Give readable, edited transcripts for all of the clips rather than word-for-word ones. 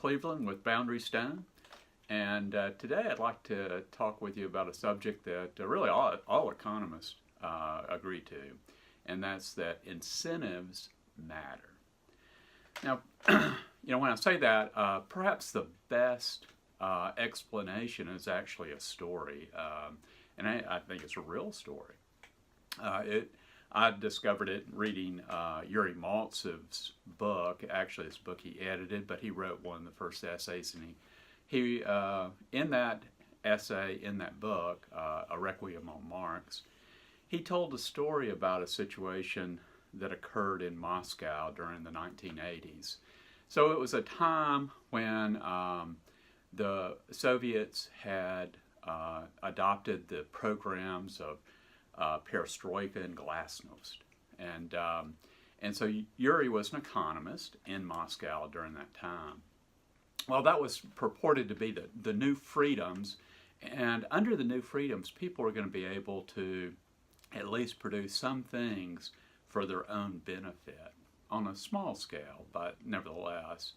Cleveland with Boundary Stone, and today I'd like to talk with you about a subject that really all economists agree to, and that's that incentives matter. Now, when I say that, perhaps the best explanation is actually a story, and I think it's a real story. I discovered it reading Yuri Maltsev's book. Actually, this book he edited, but he wrote one of the first essays, and he in that essay, in that book, A Requiem on Marx, he told a story about a situation that occurred in Moscow during the 1980s. So it was a time when the Soviets had adopted the programs of perestroika and glasnost, and so Yuri was an economist in Moscow during that time. Well, that was purported to be the new freedoms, and under the new freedoms, people were going to be able to at least produce some things for their own benefit on a small scale, but nevertheless,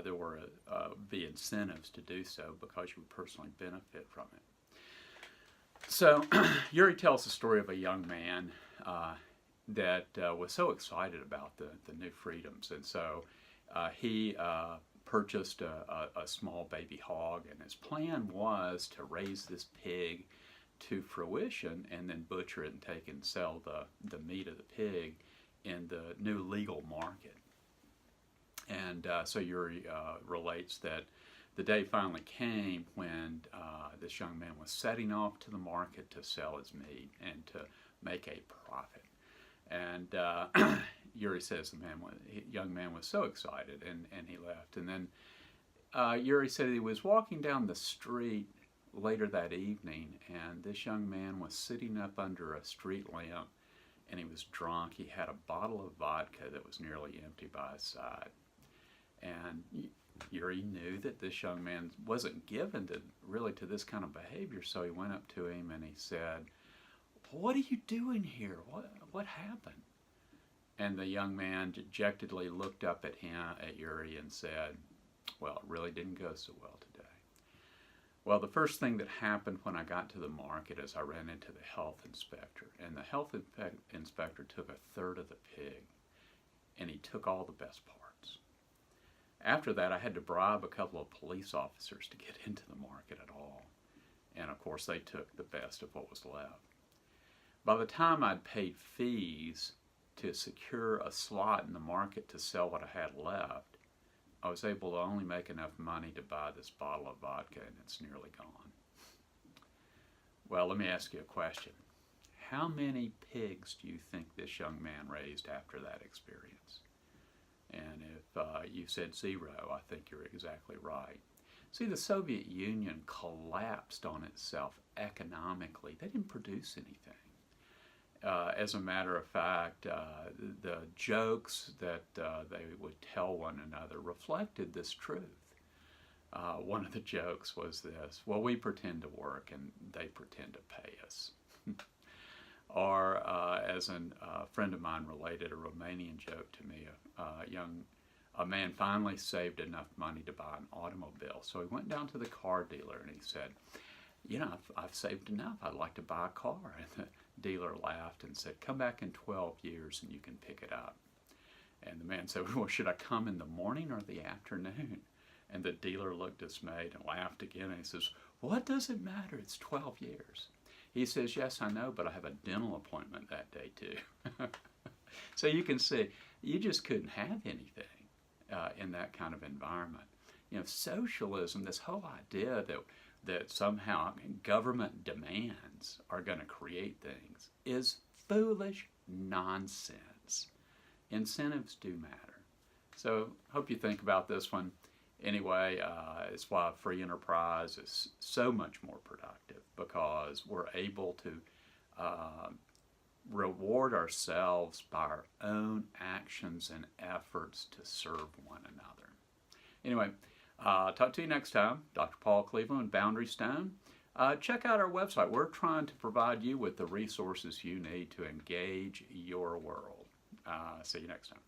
there were the incentives to do so because you would personally benefit from it. So Yuri tells the story of a young man that was so excited about the new freedoms, and so he purchased a small baby hog, and his plan was to raise this pig to fruition and then butcher it and take and sell the meat of the pig in the new legal market. And so Yuri relates that the day finally came when this young man was setting off to the market to sell his meat and to make a profit. And Yuri says the young man was so excited, and he left. And then Yuri said he was walking down the street later that evening, and this young man was sitting up under a street lamp, and he was drunk. He had a bottle of vodka that was nearly empty by his side. And Yuri knew that this young man wasn't given to this kind of behavior, so he went up to him and he said, "What are you doing here? What happened?" And the young man dejectedly looked up at Yuri and said, "Well, it really didn't go so well today. Well, the first thing that happened when I got to the market is I ran into the health inspector, and the health inspector took a third of the pig, and he took all the best parts. After that, I had to bribe a couple of police officers to get into the market at all, and of course they took the best of what was left. By the time I'd paid fees to secure a slot in the market to sell what I had left, I was able to only make enough money to buy this bottle of vodka, and it's nearly gone." Well, let me ask you a question. How many pigs do you think this young man raised after that experience? And if you said 0, I think you're exactly right. See, the Soviet Union collapsed on itself economically. They didn't produce anything. As a matter of fact, the jokes that they would tell one another reflected this truth. One of the jokes was this: "Well, we pretend to work and they pretend to pay us." Or, as a friend of mine related a Romanian joke to me, a man finally saved enough money to buy an automobile. So he went down to the car dealer and he said, I've saved enough. I'd like to buy a car." And the dealer laughed and said, "Come back in 12 years and you can pick it up." And the man said, "Well, should I come in the morning or the afternoon?" And the dealer looked dismayed and laughed again. And he says, "What does it matter? It's 12 years. He says, "Yes, I know, but I have a dental appointment that day too." So you can see, you just couldn't have anything in that kind of environment. Socialism, this whole idea that somehow government demands are going to create things, is foolish nonsense. Incentives do matter. So hope you think about this one. Anyway, it's why free enterprise is so much more productive, because we're able to reward ourselves by our own actions and efforts to serve one another. Anyway, talk to you next time. Dr. Paul Cleveland, Boundary Stone. Check out our website. We're trying to provide you with the resources you need to engage your world. See you next time.